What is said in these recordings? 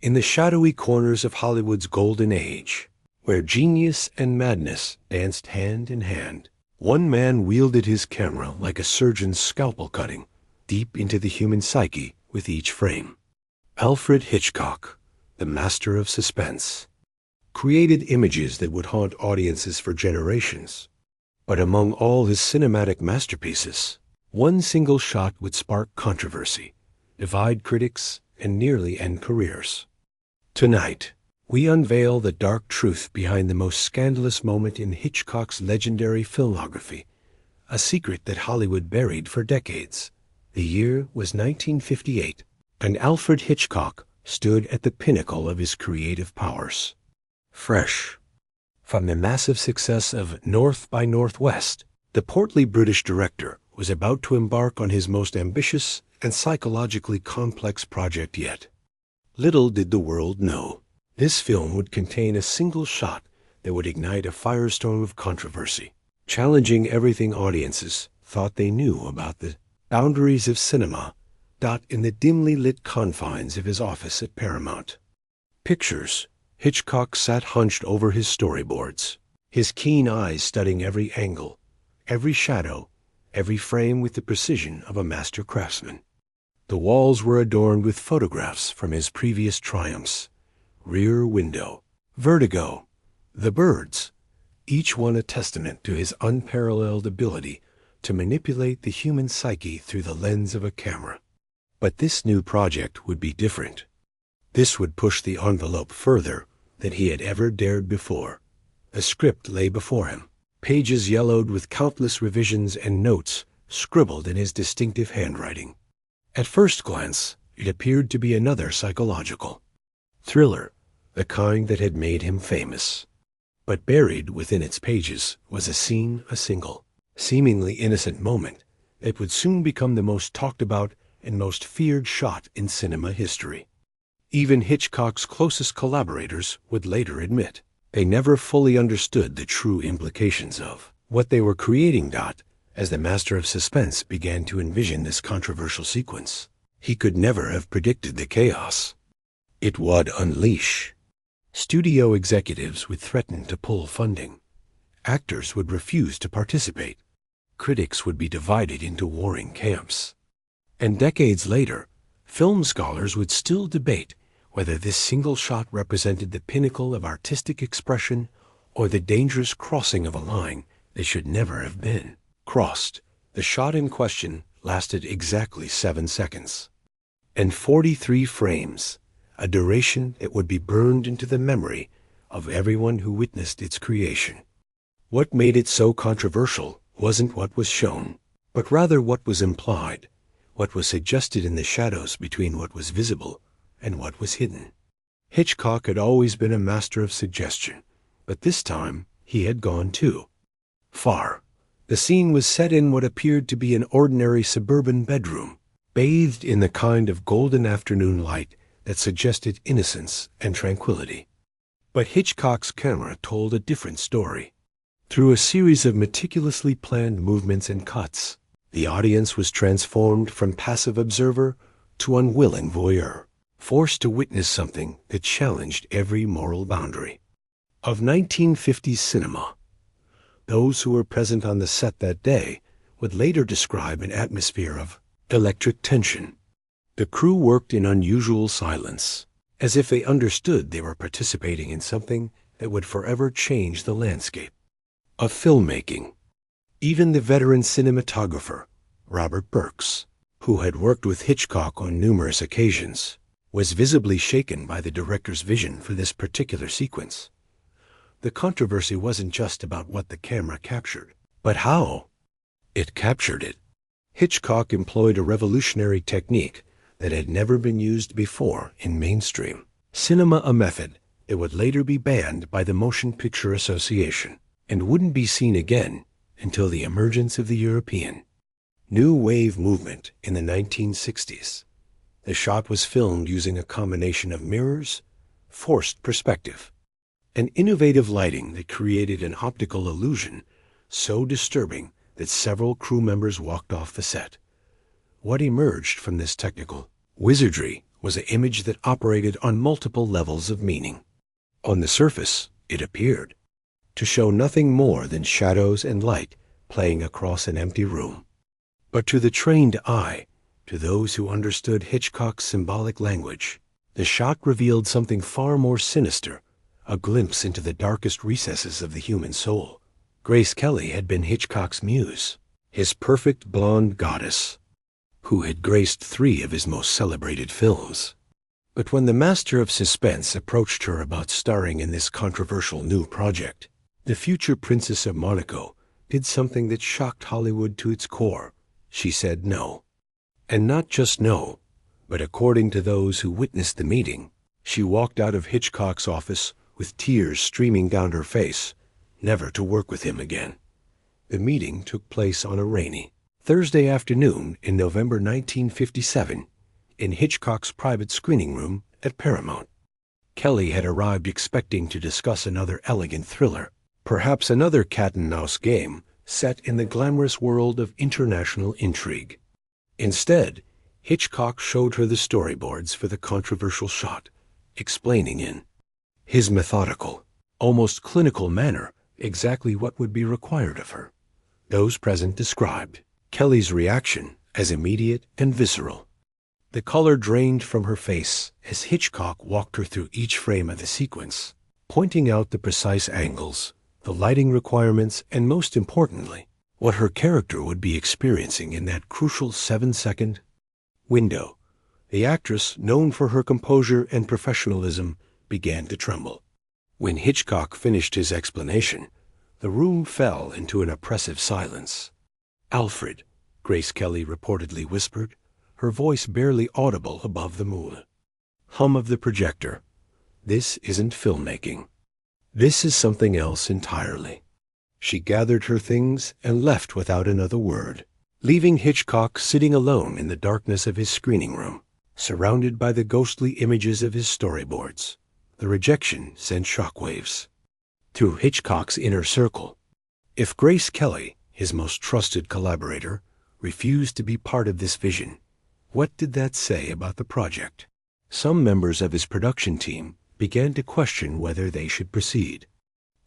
In the shadowy corners of Hollywood's golden age, where genius and madness danced hand in hand, one man wielded his camera like a surgeon's scalpel cutting, deep into the human psyche with each frame. Alfred Hitchcock, the master of suspense, created images that would haunt audiences for generations. But among all his cinematic masterpieces, one single shot would spark controversy, divide critics, and nearly end careers. Tonight, we unveil the dark truth behind the most scandalous moment in Hitchcock's legendary filmography, a secret that Hollywood buried for decades. The year was 1958, and Alfred Hitchcock stood at the pinnacle of his creative powers. Fresh from the massive success of North by Northwest, the portly British director was about to embark on his most ambitious and psychologically complex project yet. Little did the world know, this film would contain a single shot that would ignite a firestorm of controversy, challenging everything audiences thought they knew about the boundaries of cinema, in the dimly lit confines of his office at Paramount Pictures. Hitchcock sat hunched over his storyboards, his keen eyes studying every angle, every shadow, every frame with the precision of a master craftsman. The walls were adorned with photographs from his previous triumphs: Rear Window, Vertigo, The Birds, each one a testament to his unparalleled ability to manipulate the human psyche through the lens of a camera. But this new project would be different. This would push the envelope further than he had ever dared before. A script lay before him, pages yellowed with countless revisions and notes scribbled in his distinctive handwriting. At first glance, it appeared to be another psychological thriller, the kind that had made him famous. But buried within its pages was a single, seemingly innocent moment that would soon become the most talked about and most feared shot in cinema history. Even Hitchcock's closest collaborators would later admit they never fully understood the true implications of what they were creating. As the master of suspense began to envision this controversial sequence, he could never have predicted the chaos it would unleash. Studio executives would threaten to pull funding. Actors would refuse to participate. Critics would be divided into warring camps. And decades later, film scholars would still debate whether this single shot represented the pinnacle of artistic expression or the dangerous crossing of a line that should never have been crossed. The shot in question lasted exactly 7 seconds and 43 frames, a duration that would be burned into the memory of everyone who witnessed its creation. What made it so controversial wasn't what was shown, but rather what was implied, what was suggested in the shadows between what was visible and what was hidden. Hitchcock had always been a master of suggestion, but this time he had gone too far. The scene was set in what appeared to be an ordinary suburban bedroom, bathed in the kind of golden afternoon light that suggested innocence and tranquility. But Hitchcock's camera told a different story. Through a series of meticulously planned movements and cuts, the audience was transformed from passive observer to unwilling voyeur, forced to witness something that challenged every moral boundary of 1950s cinema. Those who were present on the set that day would later describe an atmosphere of electric tension. The crew worked in unusual silence, as if they understood they were participating in something that would forever change the landscape of filmmaking. Even the veteran cinematographer, Robert Burks, who had worked with Hitchcock on numerous occasions, was visibly shaken by the director's vision for this particular sequence. The controversy wasn't just about what the camera captured, but how it captured it. Hitchcock employed a revolutionary technique that had never been used before in mainstream cinema, a method that would later be banned by the Motion Picture Association and wouldn't be seen again until the emergence of the European New Wave movement in the 1960s. The shot was filmed using a combination of mirrors, forced perspective, and innovative lighting that created an optical illusion so disturbing that several crew members walked off the set. What emerged from this technical wizardry was an image that operated on multiple levels of meaning. On the surface, it appeared to show nothing more than shadows and light playing across an empty room. But to the trained eye, to those who understood Hitchcock's symbolic language, the shot revealed something far more sinister, a glimpse into the darkest recesses of the human soul. Grace Kelly had been Hitchcock's muse, his perfect blonde goddess, who had graced 3 of his most celebrated films. But when the master of suspense approached her about starring in this controversial new project, the future Princess of Monaco did something that shocked Hollywood to its core. She said no. And not just no, but according to those who witnessed the meeting, she walked out of Hitchcock's office with tears streaming down her face, never to work with him again. The meeting took place on a rainy Thursday afternoon in November 1957 in Hitchcock's private screening room at Paramount. Kelly had arrived expecting to discuss another elegant thriller, perhaps another cat-and-mouse game set in the glamorous world of international intrigue. Instead, Hitchcock showed her the storyboards for the controversial shot, explaining in his methodical, almost clinical manner exactly what would be required of her. Those present described Kelly's reaction as immediate and visceral. The color drained from her face as Hitchcock walked her through each frame of the sequence, pointing out the precise angles, the lighting requirements, and most importantly, what her character would be experiencing in that crucial 7-second window. The actress, known for her composure and professionalism, began to tremble. When Hitchcock finished his explanation, the room fell into an oppressive silence. "Alfred," Grace Kelly reportedly whispered, her voice barely audible above the hum of the projector. "This isn't filmmaking. This is something else entirely." She gathered her things and left without another word, leaving Hitchcock sitting alone in the darkness of his screening room, surrounded by the ghostly images of his storyboards. The rejection sent shockwaves through Hitchcock's inner circle. If Grace Kelly, his most trusted collaborator, refused to be part of this vision, what did that say about the project? Some members of his production team began to question whether they should proceed.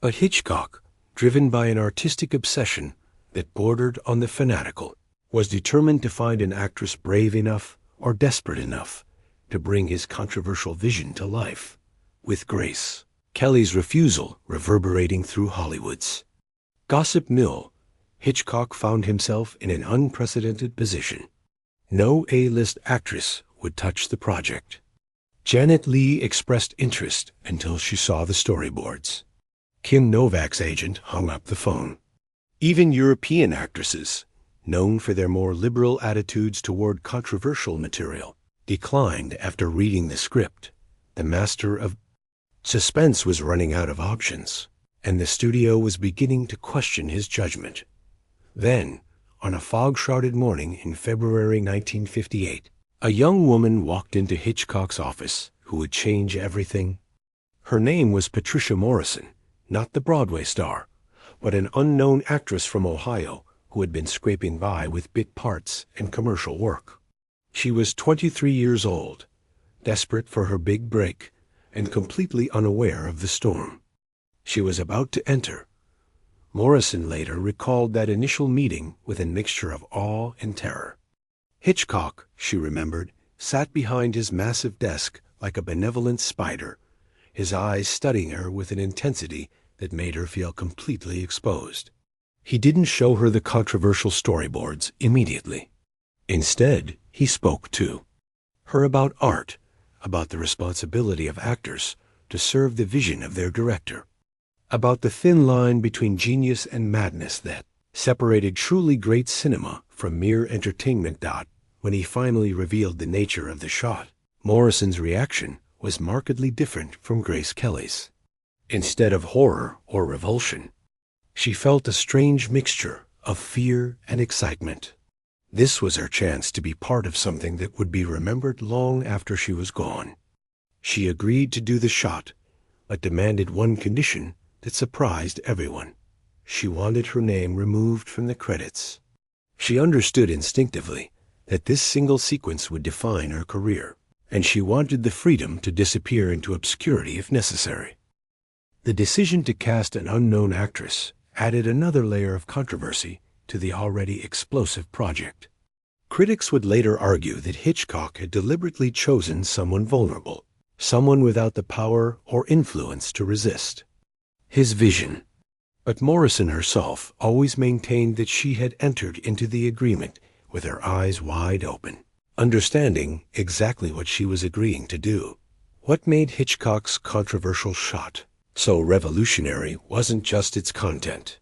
But Hitchcock, driven by an artistic obsession that bordered on the fanatical, was determined to find an actress brave enough or desperate enough to bring his controversial vision to life. With Grace Kelly's refusal reverberating through Hollywood's gossip mill, Hitchcock found himself in an unprecedented position. No A-list actress would touch the project. Janet Leigh expressed interest until she saw the storyboards. Kim Novak's agent hung up the phone. Even European actresses, known for their more liberal attitudes toward controversial material, declined after reading the script. The master of suspense was running out of options, and the studio was beginning to question his judgment. Then, on a fog-shrouded morning in February 1958, a young woman walked into Hitchcock's office who would change everything. Her name was Patricia Morrison, not the Broadway star, but an unknown actress from Ohio who had been scraping by with bit parts and commercial work. She was 23 years old, desperate for her big break, and completely unaware of the storm she was about to enter. Morrison later recalled that initial meeting with a mixture of awe and terror. Hitchcock, she remembered, sat behind his massive desk like a benevolent spider, his eyes studying her with an intensity that made her feel completely exposed. He didn't show her the controversial storyboards immediately. Instead, he spoke to her about art, about the responsibility of actors to serve the vision of their director, about the thin line between genius and madness that separated truly great cinema from mere entertainment. When he finally revealed the nature of the shot, Morrison's reaction was markedly different from Grace Kelly's. Instead of horror or revulsion, she felt a strange mixture of fear and excitement. This was her chance to be part of something that would be remembered long after she was gone. She agreed to do the shot, but demanded one condition that surprised everyone. She wanted her name removed from the credits. She understood instinctively that this single sequence would define her career. and she wanted the freedom to disappear into obscurity if necessary. The decision to cast an unknown actress added another layer of controversy to the already explosive project. Critics would later argue that Hitchcock had deliberately chosen someone vulnerable, someone without the power or influence to resist his vision. But Morrison herself always maintained that she had entered into the agreement with her eyes wide open, understanding exactly what she was agreeing to do. What made Hitchcock's controversial shot so revolutionary wasn't just its content,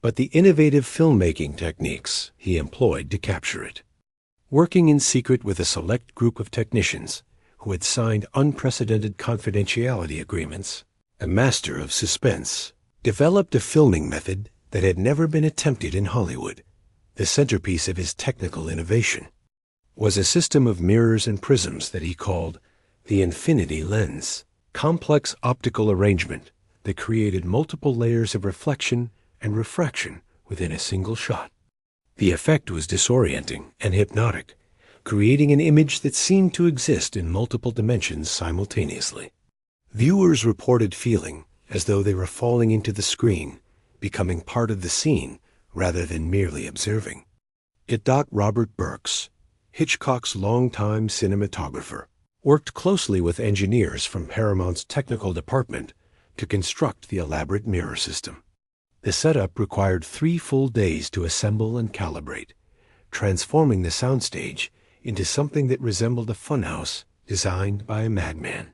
but the innovative filmmaking techniques he employed to capture it. Working in secret with a select group of technicians who had signed unprecedented confidentiality agreements, a master of suspense developed a filming method that had never been attempted in Hollywood. The centerpiece of his technical innovation was a system of mirrors and prisms that he called the infinity lens, complex optical arrangement that created multiple layers of reflection and refraction within a single shot. The effect was disorienting and hypnotic, creating an image that seemed to exist in multiple dimensions simultaneously. Viewers reported feeling as though they were falling into the screen, becoming part of the scene rather than merely observing it. Robert Burks, Hitchcock's longtime cinematographer, worked closely with engineers from Paramount's technical department to construct the elaborate mirror system. The setup required 3 full days to assemble and calibrate, transforming the soundstage into something that resembled a funhouse designed by a madman.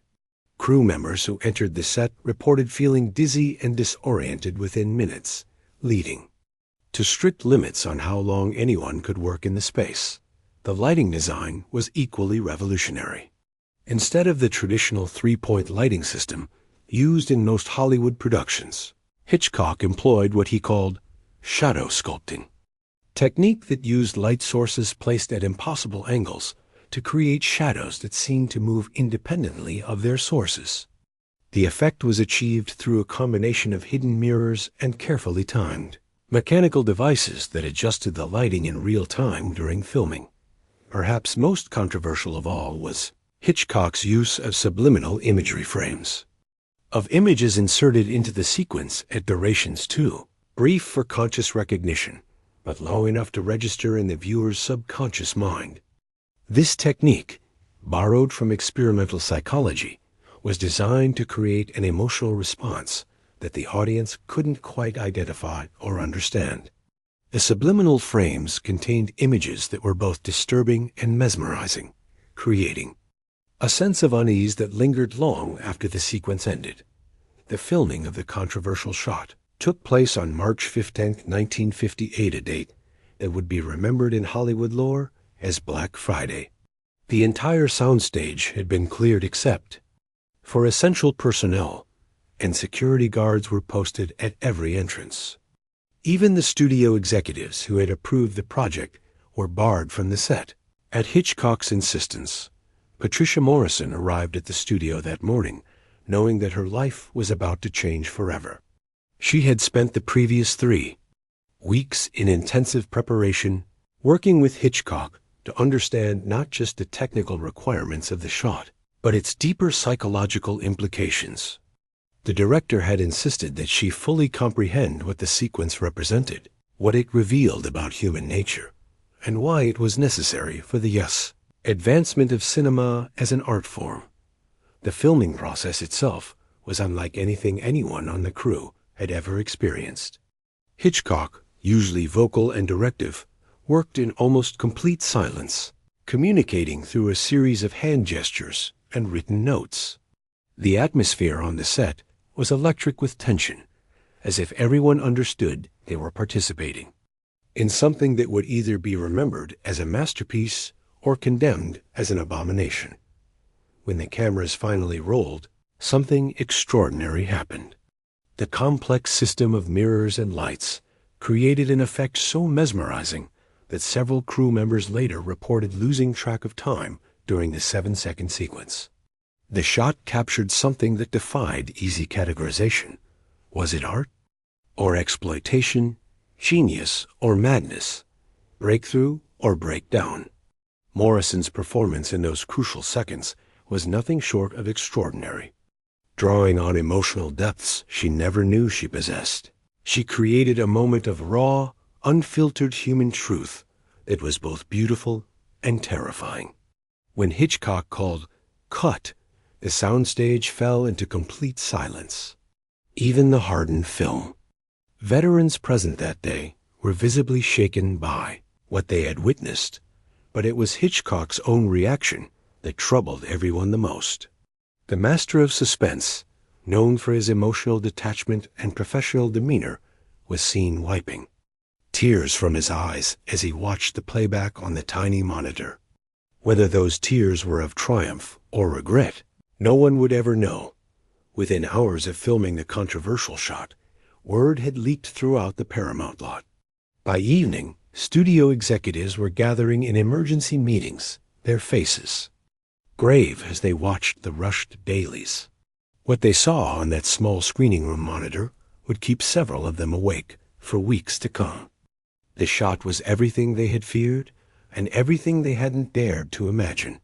Crew members who entered the set reported feeling dizzy and disoriented within minutes, leading to strict limits on how long anyone could work in the space. The lighting design was equally revolutionary. Instead of the traditional 3-point lighting system used in most Hollywood productions, Hitchcock employed what he called shadow sculpting, technique that used light sources placed at impossible angles to create shadows that seemed to move independently of their sources. The effect was achieved through a combination of hidden mirrors and carefully timed mechanical devices that adjusted the lighting in real time during filming. Perhaps most controversial of all was Hitchcock's use of subliminal imagery frames, of images inserted into the sequence at durations too brief for conscious recognition, but low enough to register in the viewer's subconscious mind. This technique, borrowed from experimental psychology, was designed to create an emotional response that the audience couldn't quite identify or understand. The subliminal frames contained images that were both disturbing and mesmerizing, creating a sense of unease that lingered long after the sequence ended. The filming of the controversial shot took place on March 15, 1958, a date that would be remembered in Hollywood lore as Black Friday. The entire soundstage had been cleared except for essential personnel, and security guards were posted at every entrance. Even the studio executives who had approved the project were barred from the set. At Hitchcock's insistence, Patricia Morrison arrived at the studio that morning, knowing that her life was about to change forever. She had spent the previous 3 weeks in intensive preparation, working with Hitchcock to understand not just the technical requirements of the shot, but its deeper psychological implications. The director had insisted that she fully comprehend what the sequence represented, what it revealed about human nature, and why it was necessary for the advancement of cinema as an art form. The filming process itself was unlike anything anyone on the crew had ever experienced. Hitchcock, usually vocal and directive, worked in almost complete silence, communicating through a series of hand gestures and written notes. The atmosphere on the set was electric with tension, as if everyone understood they were participating in something that would either be remembered as a masterpiece or condemned as an abomination. When the cameras finally rolled, something extraordinary happened. The complex system of mirrors and lights created an effect so mesmerizing that several crew members later reported losing track of time during the 7-second sequence. The shot captured something that defied easy categorization. Was it art? Or exploitation? Genius or madness? Breakthrough or breakdown? Morrison's performance in those crucial seconds was nothing short of extraordinary. Drawing on emotional depths she never knew she possessed, she created a moment of raw, unfiltered human truth that was both beautiful and terrifying. When Hitchcock called "cut," the soundstage fell into complete silence. Even the hardened film. Veterans present that day were visibly shaken by what they had witnessed, but it was Hitchcock's own reaction that troubled everyone the most. The master of suspense, known for his emotional detachment and professional demeanor, was seen wiping tears from his eyes as he watched the playback on the tiny monitor. Whether those tears were of triumph or regret, no one would ever know. Within hours of filming the controversial shot, word had leaked throughout the Paramount lot. By evening, studio executives were gathering in emergency meetings, their faces grave as they watched the rushed dailies. What they saw on that small screening room monitor would keep several of them awake for weeks to come. The shot was everything they had feared and everything they hadn't dared to imagine.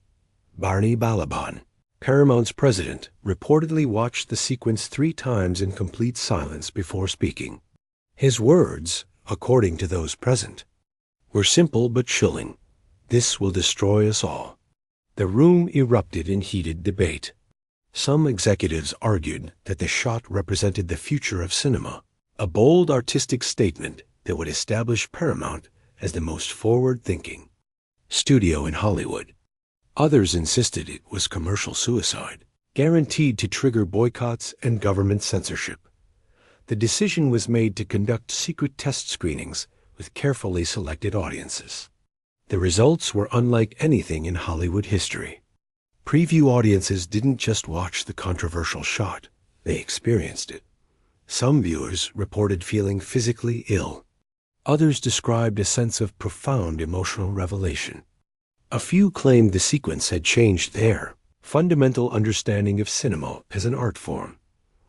Barney Balaban, Paramount's president, reportedly watched the sequence 3 times in complete silence before speaking. His words, according to those present, were simple but chilling. "This will destroy us all." The room erupted in heated debate. Some executives argued that the shot represented the future of cinema, a bold artistic statement that would establish Paramount as the most forward-thinking studio in Hollywood. Others insisted it was commercial suicide, guaranteed to trigger boycotts and government censorship. The decision was made to conduct secret test screenings with carefully selected audiences. The results were unlike anything in Hollywood history. Preview audiences didn't just watch the controversial shot, they experienced it. Some viewers reported feeling physically ill. Others described a sense of profound emotional revelation. A few claimed the sequence had changed their fundamental understanding of cinema as an art form.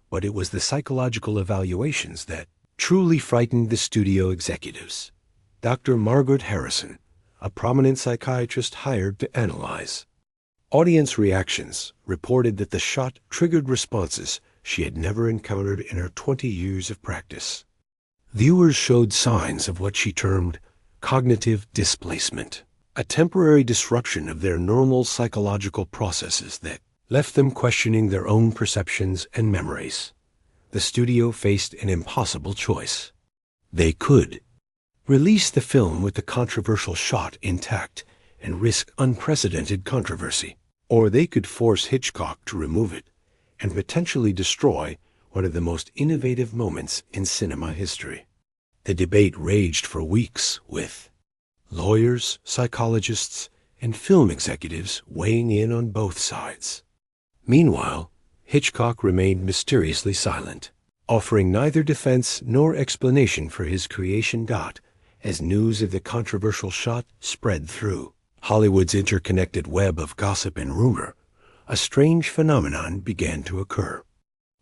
But it was the psychological evaluations that truly frightened the studio executives. Dr. Margaret Harrison, a prominent psychiatrist hired to analyze audience reactions, reported that the shot triggered responses she had never encountered in her 20 years of practice. Viewers showed signs of what she termed cognitive displacement, a temporary disruption of their normal psychological processes that left them questioning their own perceptions and memories. The studio faced an impossible choice. They could release the film with the controversial shot intact and risk unprecedented controversy, or they could force Hitchcock to remove it and potentially destroy one of the most innovative moments in cinema history. The debate raged for weeks, with lawyers, psychologists, and film executives weighing in on both sides. Meanwhile, Hitchcock remained mysteriously silent, offering neither defense nor explanation for his creation. As news of the controversial shot spread through Hollywood's interconnected web of gossip and rumor, a strange phenomenon began to occur.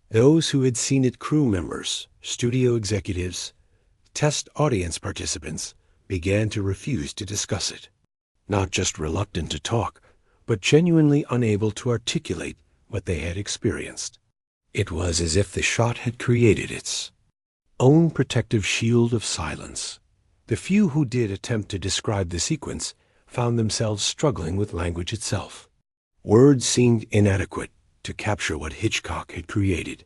Those who had seen it, crew members, studio executives, test audience participants, began to refuse to discuss it. Not just reluctant to talk, but genuinely unable to articulate what they had experienced. It was as if the shot had created its own protective shield of silence. The few who did attempt to describe the sequence found themselves struggling with language itself. Words seemed inadequate to capture what Hitchcock had created.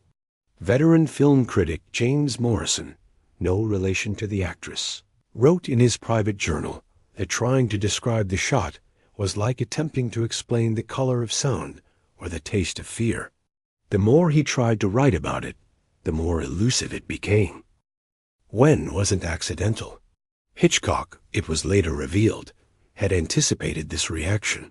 Veteran film critic James Morrison, no relation to the actress, wrote in his private journal that trying to describe the shot was like attempting to explain the color of sound or the taste of fear. The more he tried to write about it, the more elusive it became. Wen wasn't accidental. Hitchcock, it was later revealed, had anticipated this reaction.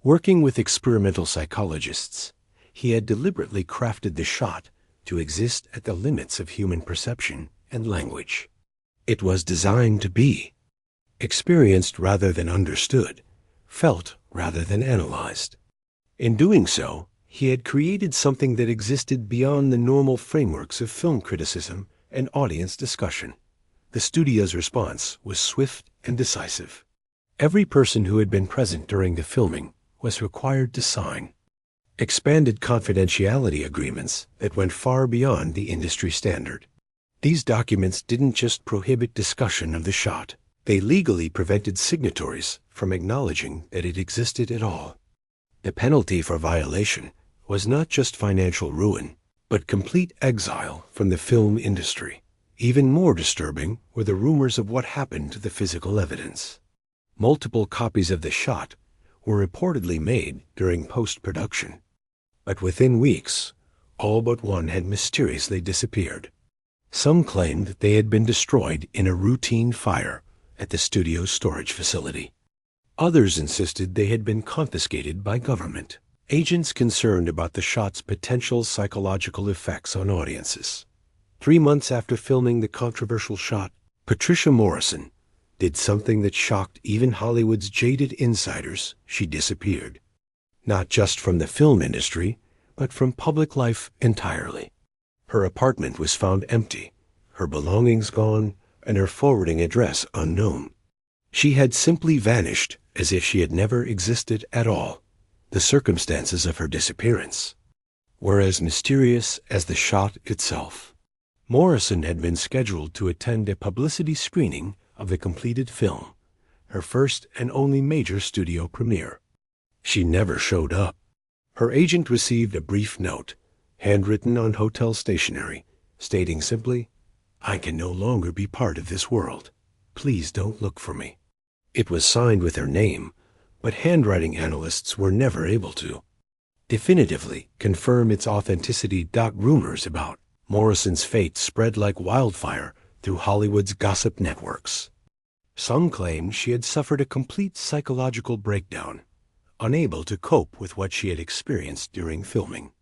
Working with experimental psychologists, he had deliberately crafted the shot to exist at the limits of human perception and language. It was designed to be experienced rather than understood, felt rather than analyzed. In doing so, he had created something that existed beyond the normal frameworks of film criticism and audience discussion. The studio's response was swift and decisive. Every person who had been present during the filming was required to sign expanded confidentiality agreements that went far beyond the industry standard. These documents didn't just prohibit discussion of the shot. They legally prevented signatories from acknowledging that it existed at all. The penalty for violation was not just financial ruin, but complete exile from the film industry. Even more disturbing were the rumors of what happened to the physical evidence. Multiple copies of the shot were reportedly made during post-production, but within weeks, all but one had mysteriously disappeared. Some claimed that they had been destroyed in a routine fire at the studio's storage facility. Others insisted they had been confiscated by government agents concerned about the shot's potential psychological effects on audiences. 3 months after filming the controversial shot, Patricia Morrison did something that shocked even Hollywood's jaded insiders. She disappeared. Not just from the film industry, but from public life entirely. Her apartment was found empty, her belongings gone, and her forwarding address unknown. She had simply vanished as if she had never existed at all. The circumstances of her disappearance were as mysterious as the shot itself. Morrison had been scheduled to attend a publicity screening of the completed film, her first and only major studio premiere. She never showed up. Her agent received a brief note, handwritten on hotel stationery, stating simply, "I can no longer be part of this world. Please don't look for me." It was signed with her name, but handwriting analysts were never able to definitively confirm its authenticity. Rumors about Morrison's fate spread like wildfire through Hollywood's gossip networks. Some claimed she had suffered a complete psychological breakdown, unable to cope with what she had experienced during filming.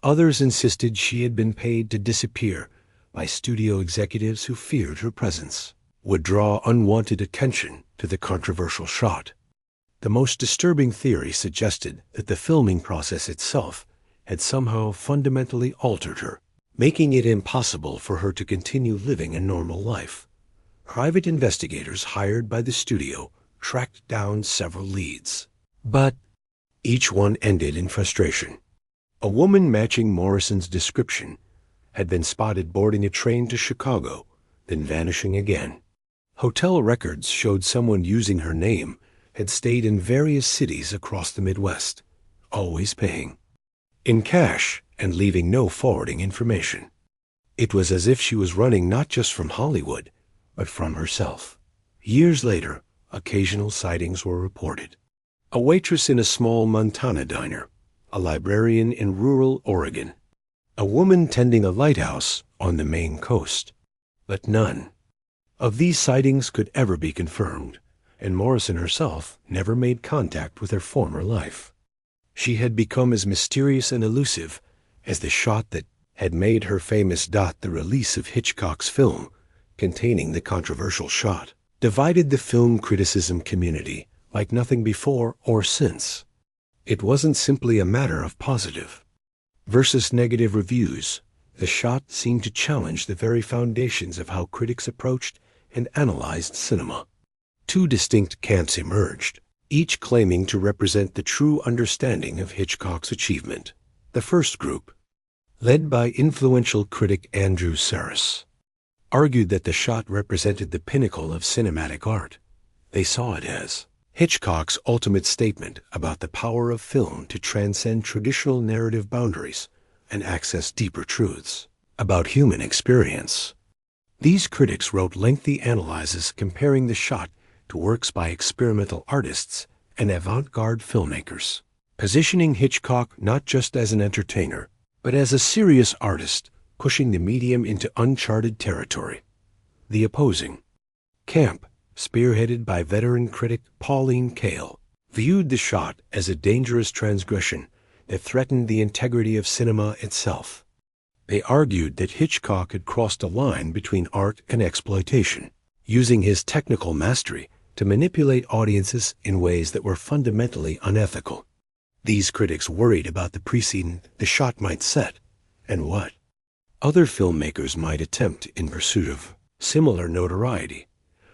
Others insisted she had been paid to disappear by studio executives who feared her presence would draw unwanted attention to the controversial shot. The most disturbing theory suggested that the filming process itself had somehow fundamentally altered her, making it impossible for her to continue living a normal life. Private investigators hired by the studio tracked down several leads, but each one ended in frustration. A woman matching Morrison's description had been spotted boarding a train to Chicago, then vanishing again. Hotel records showed someone using her name had stayed in various cities across the Midwest, always paying in cash and leaving no forwarding information. It was as if she was running not just from Hollywood, but from herself. Years later, occasional sightings were reported. A waitress in a small Montana diner, a librarian in rural Oregon, a woman tending a lighthouse on the Maine coast. But none of these sightings could ever be confirmed, and Morrison herself never made contact with her former life. She had become as mysterious and elusive as the shot that had made her famous. The release of Hitchcock's film, containing the controversial shot, divided the film criticism community like nothing before or since. It wasn't simply a matter of positive versus negative reviews. The shot seemed to challenge the very foundations of how critics approached and analyzed cinema. Two distinct camps emerged, each claiming to represent the true understanding of Hitchcock's achievement. The first group, led by influential critic Andrew Sarris, argued that the shot represented the pinnacle of cinematic art. They saw it as Hitchcock's ultimate statement about the power of film to transcend traditional narrative boundaries and access deeper truths about human experience. These critics wrote lengthy analyses comparing the shot to works by experimental artists and avant-garde filmmakers, positioning Hitchcock not just as an entertainer, but as a serious artist pushing the medium into uncharted territory. The opposing camp, spearheaded by veteran critic Pauline Kael, viewed the shot as a dangerous transgression that threatened the integrity of cinema itself. They argued that Hitchcock had crossed a line between art and exploitation, using his technical mastery to manipulate audiences in ways that were fundamentally unethical. These critics worried about the precedent the shot might set and what other filmmakers might attempt in pursuit of similar notoriety.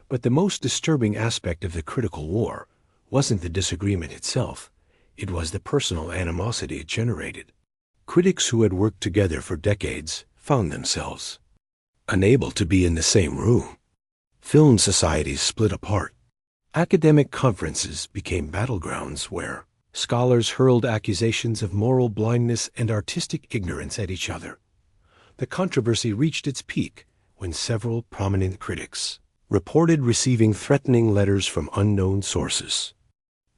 But the most disturbing aspect of the critical war wasn't the disagreement itself. it was the personal animosity it generated. Critics who had worked together for decades found themselves unable to be in the same room. Film societies split apart. Academic conferences became battlegrounds where scholars hurled accusations of moral blindness and artistic ignorance at each other. The controversy reached its peak when several prominent critics reported receiving threatening letters from unknown sources.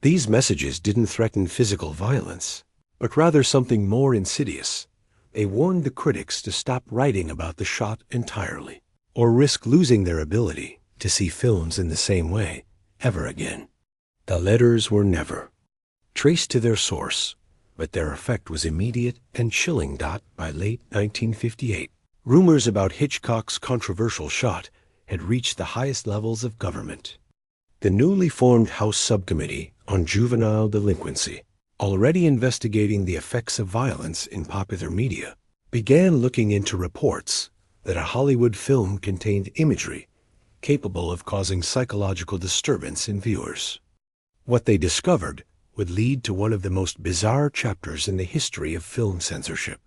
These messages didn't threaten physical violence, but rather something more insidious. They warned the critics to stop writing about the shot entirely, or risk losing their ability to see films in the same way ever again. The letters were never traced to their source, but their effect was immediate and chilling. By late 1958, rumors about Hitchcock's controversial shot had reached the highest levels of government. The newly formed House Subcommittee on Juvenile Delinquency, already investigating the effects of violence in popular media, began looking into reports that a Hollywood film contained imagery capable of causing psychological disturbance in viewers. What they discovered would lead to one of the most bizarre chapters in the history of film censorship.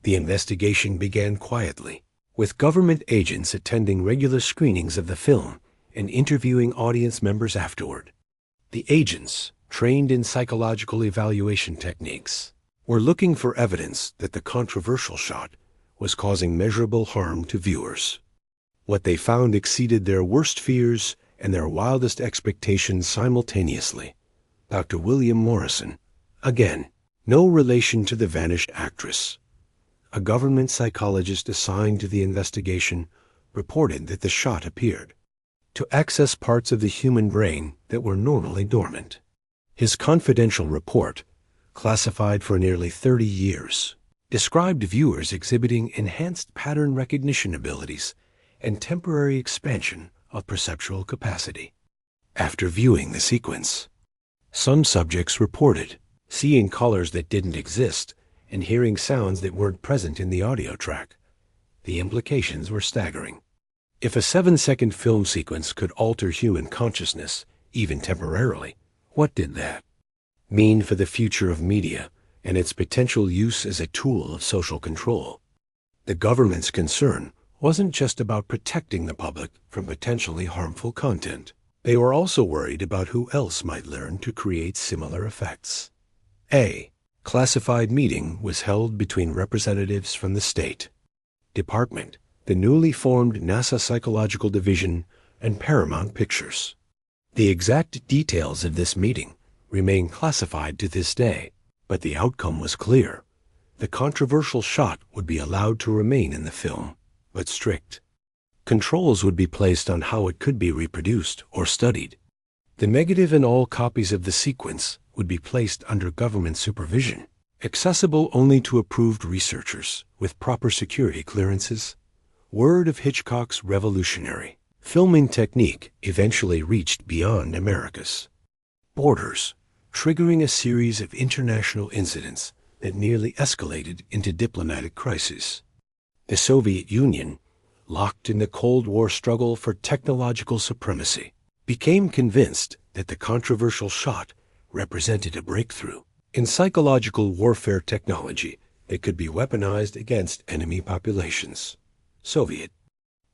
The investigation began quietly, with government agents attending regular screenings of the film and interviewing audience members afterward. The agents, trained in psychological evaluation techniques, were looking for evidence that the controversial shot was causing measurable harm to viewers. What they found exceeded their worst fears and their wildest expectations simultaneously. Dr. William Morrison, again, no relation to the vanished actress, a government psychologist assigned to the investigation, reported that the shot appeared to access parts of the human brain that were normally dormant. His confidential report, classified for nearly 30 years, described viewers exhibiting enhanced pattern recognition abilities and temporary expansion of perceptual capacity. After viewing the sequence, some subjects reported seeing colors that didn't exist and hearing sounds that weren't present in the audio track. The implications were staggering. If a 7-second film sequence could alter human consciousness, even temporarily, what did that mean for the future of media and its potential use as a tool of social control? The government's concern wasn't just about protecting the public from potentially harmful content. They were also worried about who else might learn to create similar effects. A classified meeting was held between representatives from the State Department, the newly formed NASA Psychological Division, and Paramount Pictures. The exact details of this meeting remain classified to this day, but the outcome was clear. The controversial shot would be allowed to remain in the film, but strict controls would be placed on how it could be reproduced or studied. The negative and all copies of the sequence would be placed under government supervision, accessible only to approved researchers with proper security clearances. Word of Hitchcock's revolutionary filming technique eventually reached beyond America's borders, triggering a series of international incidents that nearly escalated into diplomatic crises. The Soviet Union, locked in the Cold War struggle for technological supremacy, became convinced that the controversial shot represented a breakthrough in psychological warfare technology that could be weaponized against enemy populations. Soviet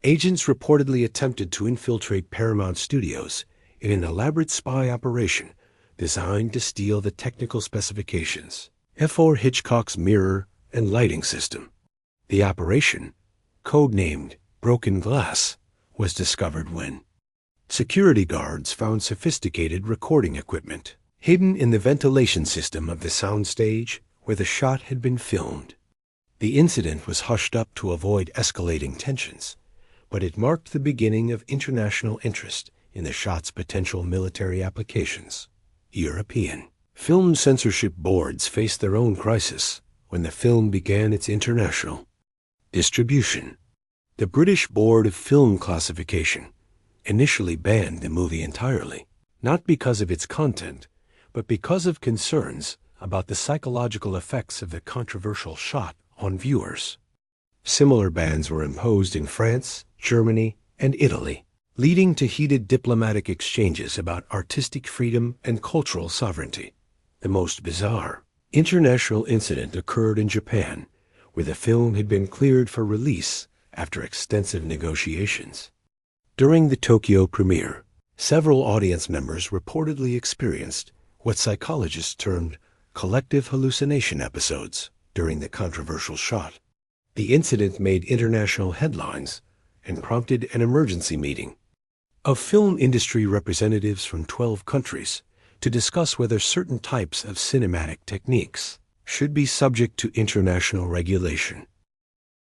agents reportedly attempted to infiltrate Paramount Studios in an elaborate spy operation designed to steal the technical specifications for Hitchcock's mirror and lighting system. The operation, codenamed Broken Glass, was discovered when security guards found sophisticated recording equipment hidden in the ventilation system of the soundstage where the shot had been filmed. The incident was hushed up to avoid escalating tensions, but it marked the beginning of international interest in the shot's potential military applications. European film censorship boards faced their own crisis when the film began its international distribution. The British Board of Film Classification initially banned the movie entirely, not because of its content, but because of concerns about the psychological effects of the controversial shot on viewers. Similar bans were imposed in France, Germany, and Italy, leading to heated diplomatic exchanges about artistic freedom and cultural sovereignty. The most bizarre international incident occurred in Japan, where the film had been cleared for release after extensive negotiations. During the Tokyo premiere, several audience members reportedly experienced what psychologists termed collective hallucination episodes during the controversial shot. The incident made international headlines and prompted an emergency meeting of film industry representatives from 12 countries to discuss whether certain types of cinematic techniques should be subject to international regulation.